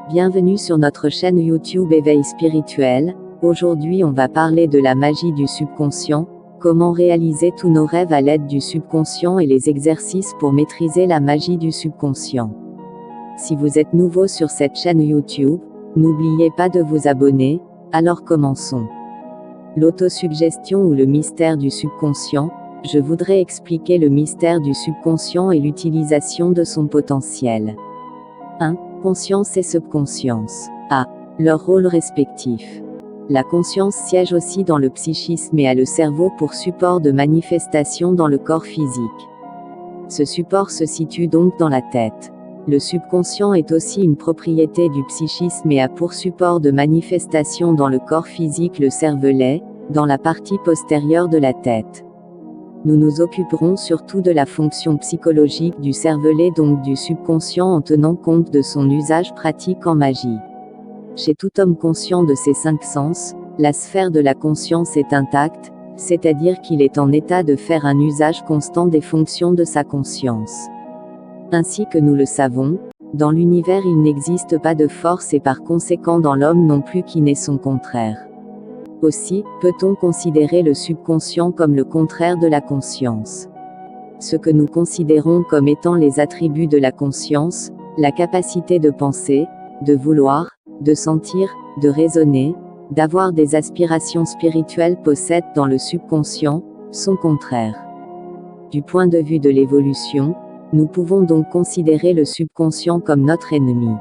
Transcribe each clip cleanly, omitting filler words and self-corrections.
Bienvenue sur notre chaîne YouTube Éveil Spirituel. Aujourd'hui on va parler de la magie du subconscient, comment réaliser tous nos rêves à l'aide du subconscient et les exercices pour maîtriser la magie du subconscient. Si vous êtes nouveau sur cette chaîne YouTube, n'oubliez pas de vous abonner, alors commençons. L'autosuggestion ou le mystère du subconscient. Je voudrais expliquer le mystère du subconscient et l'utilisation de son potentiel. 1. Conscience et subconscience. A. Leur rôle respectif. La conscience siège aussi dans le psychisme et a le cerveau pour support de manifestation dans le corps physique. Ce support se situe donc dans la tête. Le subconscient est aussi une propriété du psychisme et a pour support de manifestation dans le corps physique le cervelet, dans la partie postérieure de la tête. Nous nous occuperons surtout de la fonction psychologique du cervelet, donc du subconscient, en tenant compte de son usage pratique en magie. Chez tout homme conscient de ses 5 sens, la sphère de la conscience est intacte, c'est-à-dire qu'il est en état de faire un usage constant des fonctions de sa conscience. Ainsi que nous le savons, dans l'univers il n'existe pas de force et par conséquent dans l'homme non plus qui n'est son contraire. Aussi, peut-on considérer le subconscient comme le contraire de la conscience. Ce que nous considérons comme étant les attributs de la conscience, la capacité de penser, de vouloir, de sentir, de raisonner, d'avoir des aspirations spirituelles possèdent dans le subconscient, son contraire. Du point de vue de l'évolution, nous pouvons donc considérer le subconscient comme notre ennemi.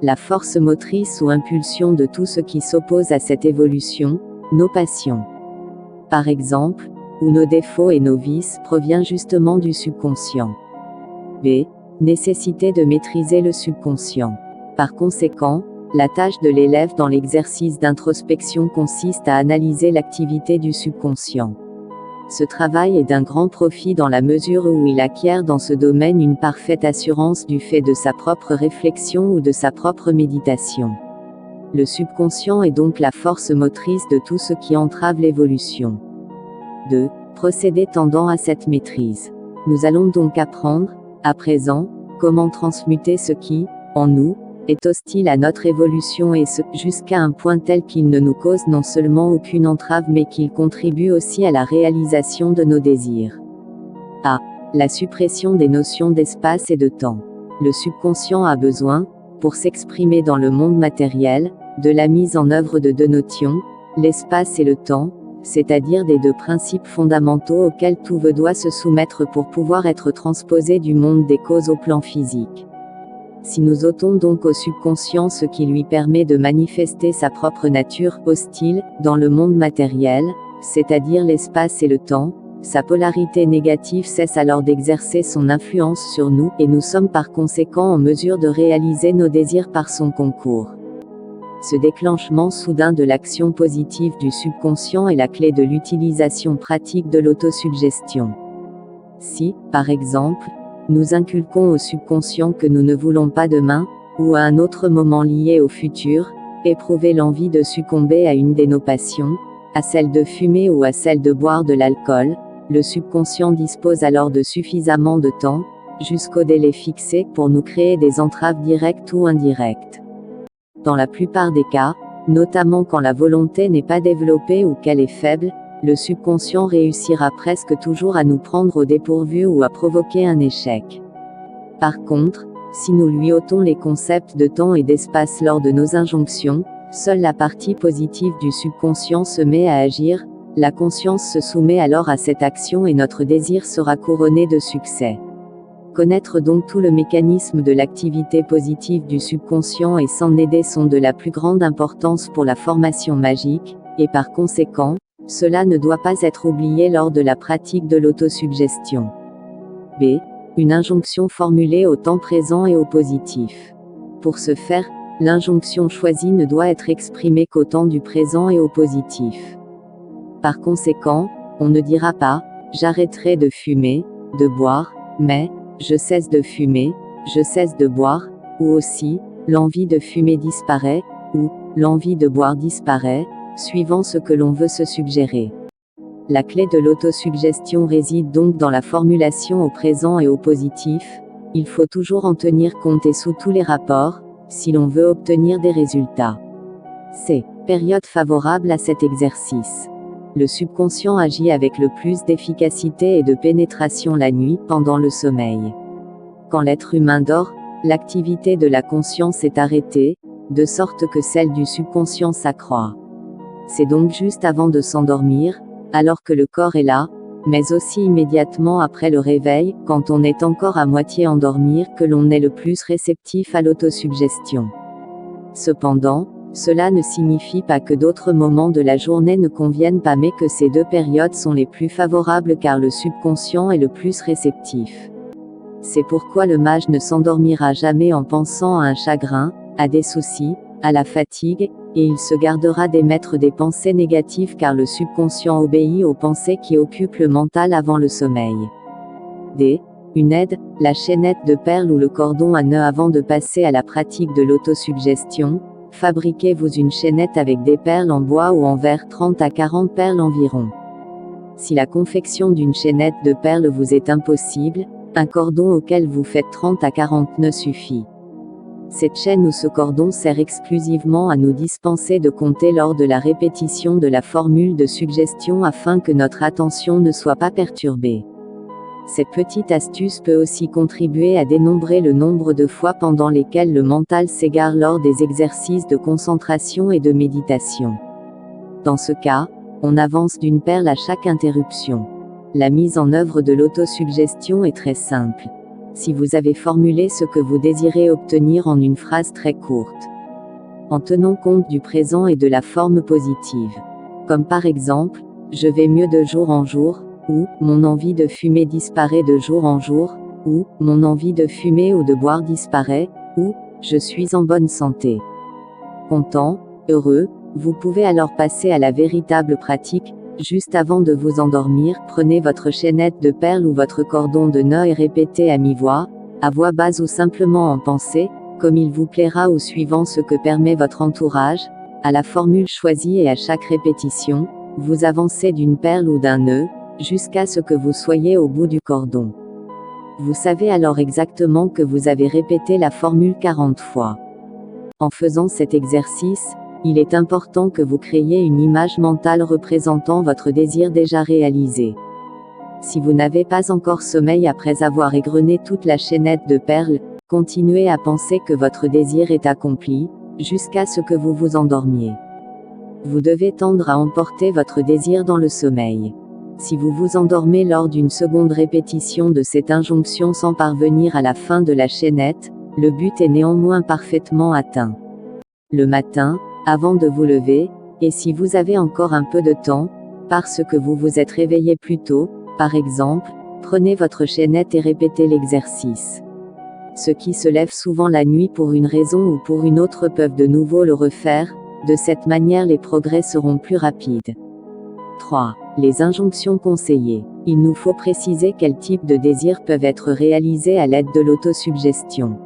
La force motrice ou impulsion de tout ce qui s'oppose à cette évolution, nos passions. Par exemple, où nos défauts et nos vices provient justement du subconscient. B. Nécessité de maîtriser le subconscient. Par conséquent, la tâche de l'élève dans l'exercice d'introspection consiste à analyser l'activité du subconscient. Ce travail est d'un grand profit dans la mesure où il acquiert dans ce domaine une parfaite assurance du fait de sa propre réflexion ou de sa propre méditation. Le subconscient est donc la force motrice de tout ce qui entrave l'évolution. 2. Procédés tendant à cette maîtrise. Nous allons donc apprendre, à présent, comment transmuter ce qui, en nous, est hostile à notre évolution et ce, jusqu'à un point tel qu'il ne nous cause non seulement aucune entrave mais qu'il contribue aussi à la réalisation de nos désirs. A. La suppression des notions d'espace et de temps. Le subconscient a besoin, pour s'exprimer dans le monde matériel, de la mise en œuvre de 2 notions, l'espace et le temps, c'est-à-dire des 2 principes fondamentaux auxquels tout doit se soumettre pour pouvoir être transposé du monde des causes au plan physique. Si nous ôtons donc au subconscient ce qui lui permet de manifester sa propre nature hostile, dans le monde matériel, c'est-à-dire l'espace et le temps, sa polarité négative cesse alors d'exercer son influence sur nous, et nous sommes par conséquent en mesure de réaliser nos désirs par son concours. Ce déclenchement soudain de l'action positive du subconscient est la clé de l'utilisation pratique de l'autosuggestion. Si, par exemple, nous inculquons au subconscient que nous ne voulons pas demain, ou à un autre moment lié au futur, éprouver l'envie de succomber à une de nos passions, à celle de fumer ou à celle de boire de l'alcool, le subconscient dispose alors de suffisamment de temps, jusqu'au délai fixé, pour nous créer des entraves directes ou indirectes. Dans la plupart des cas, notamment quand la volonté n'est pas développée ou qu'elle est faible, le subconscient réussira presque toujours à nous prendre au dépourvu ou à provoquer un échec. Par contre, si nous lui ôtons les concepts de temps et d'espace lors de nos injonctions, seule la partie positive du subconscient se met à agir, la conscience se soumet alors à cette action et notre désir sera couronné de succès. Connaître donc tout le mécanisme de l'activité positive du subconscient et s'en aider sont de la plus grande importance pour la formation magique, et par conséquent, cela ne doit pas être oublié lors de la pratique de l'autosuggestion. B. Une injonction formulée au temps présent et au positif. Pour ce faire, l'injonction choisie ne doit être exprimée qu'au temps du présent et au positif. Par conséquent, on ne dira pas « j'arrêterai de fumer, de boire », mais « je cesse de fumer, je cesse de boire », ou aussi « l'envie de fumer disparaît », ou « l'envie de boire disparaît », suivant ce que l'on veut se suggérer. La clé de l'autosuggestion réside donc dans la formulation au présent et au positif. Il faut toujours en tenir compte et sous tous les rapports, si l'on veut obtenir des résultats. C. Période favorable à cet exercice. Le subconscient agit avec le plus d'efficacité et de pénétration la nuit, pendant le sommeil. Quand l'être humain dort, l'activité de la conscience est arrêtée, de sorte que celle du subconscient s'accroît. C'est donc juste avant de s'endormir, alors que le corps est là, mais aussi immédiatement après le réveil, quand on est encore à moitié endormi, que l'on est le plus réceptif à l'autosuggestion. Cependant, cela ne signifie pas que d'autres moments de la journée ne conviennent pas, mais que ces deux périodes sont les plus favorables car le subconscient est le plus réceptif. C'est pourquoi le mage ne s'endormira jamais en pensant à un chagrin, à des soucis, à la fatigue, et il se gardera d'émettre des pensées négatives car le subconscient obéit aux pensées qui occupent le mental avant le sommeil. D. Une aide, la chaînette de perles ou le cordon à nœud avant de passer à la pratique de l'autosuggestion. Fabriquez-vous une chaînette avec des perles en bois ou en verre, 30 à 40 perles environ. Si la confection d'une chaînette de perles vous est impossible, un cordon auquel vous faites 30 à 40 nœuds suffit. Cette chaîne ou ce cordon sert exclusivement à nous dispenser de compter lors de la répétition de la formule de suggestion afin que notre attention ne soit pas perturbée. Cette petite astuce peut aussi contribuer à dénombrer le nombre de fois pendant lesquelles le mental s'égare lors des exercices de concentration et de méditation. Dans ce cas, on avance d'une perle à chaque interruption. La mise en œuvre de l'autosuggestion est très simple. Si vous avez formulé ce que vous désirez obtenir en une phrase très courte, en tenant compte du présent et de la forme positive, comme par exemple, je vais mieux de jour en jour, ou mon envie de fumer disparaît de jour en jour, ou mon envie de fumer ou de boire disparaît, ou je suis en bonne santé. Content, heureux, vous pouvez alors passer à la véritable pratique. Juste avant de vous endormir, prenez votre chaînette de perles ou votre cordon de nœud et répétez à mi-voix, à voix basse ou simplement en pensée, comme il vous plaira ou suivant ce que permet votre entourage, à la formule choisie et à chaque répétition, vous avancez d'une perle ou d'un nœud, jusqu'à ce que vous soyez au bout du cordon. Vous savez alors exactement que vous avez répété la formule 40 fois. En faisant cet exercice, il est important que vous créiez une image mentale représentant votre désir déjà réalisé. Si vous n'avez pas encore sommeil après avoir égrené toute la chaînette de perles, continuez à penser que votre désir est accompli, jusqu'à ce que vous vous endormiez. Vous devez tendre à emporter votre désir dans le sommeil. Si vous vous endormez lors d'une seconde répétition de cette injonction sans parvenir à la fin de la chaînette, le but est néanmoins parfaitement atteint. Le matin, avant de vous lever, et si vous avez encore un peu de temps, parce que vous vous êtes réveillé plus tôt, par exemple, prenez votre chaînette et répétez l'exercice. Ceux qui se lèvent souvent la nuit pour une raison ou pour une autre peuvent de nouveau le refaire, de cette manière les progrès seront plus rapides. 3. Les injonctions conseillées. Il nous faut préciser quel type de désirs peuvent être réalisés à l'aide de l'autosuggestion.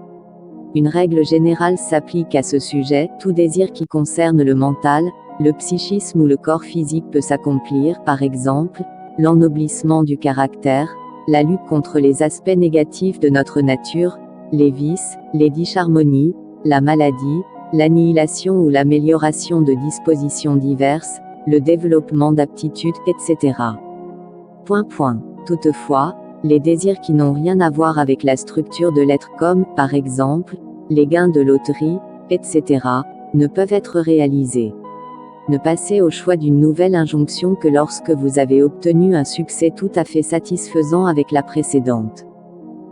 Une règle générale s'applique à ce sujet, tout désir qui concerne le mental, le psychisme ou le corps physique peut s'accomplir, par exemple, l'ennoblissement du caractère, la lutte contre les aspects négatifs de notre nature, les vices, les disharmonies, la maladie, l'annihilation ou l'amélioration de dispositions diverses, le développement d'aptitudes, etc. Toutefois, les désirs qui n'ont rien à voir avec la structure de l'être comme, par exemple, les gains de loterie, etc., ne peuvent être réalisés. Ne passez au choix d'une nouvelle injonction que lorsque vous avez obtenu un succès tout à fait satisfaisant avec la précédente.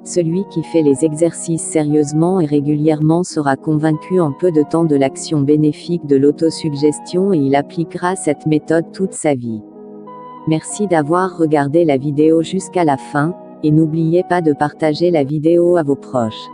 Celui qui fait les exercices sérieusement et régulièrement sera convaincu en peu de temps de l'action bénéfique de l'autosuggestion et il appliquera cette méthode toute sa vie. Merci d'avoir regardé la vidéo jusqu'à la fin, et n'oubliez pas de partager la vidéo à vos proches.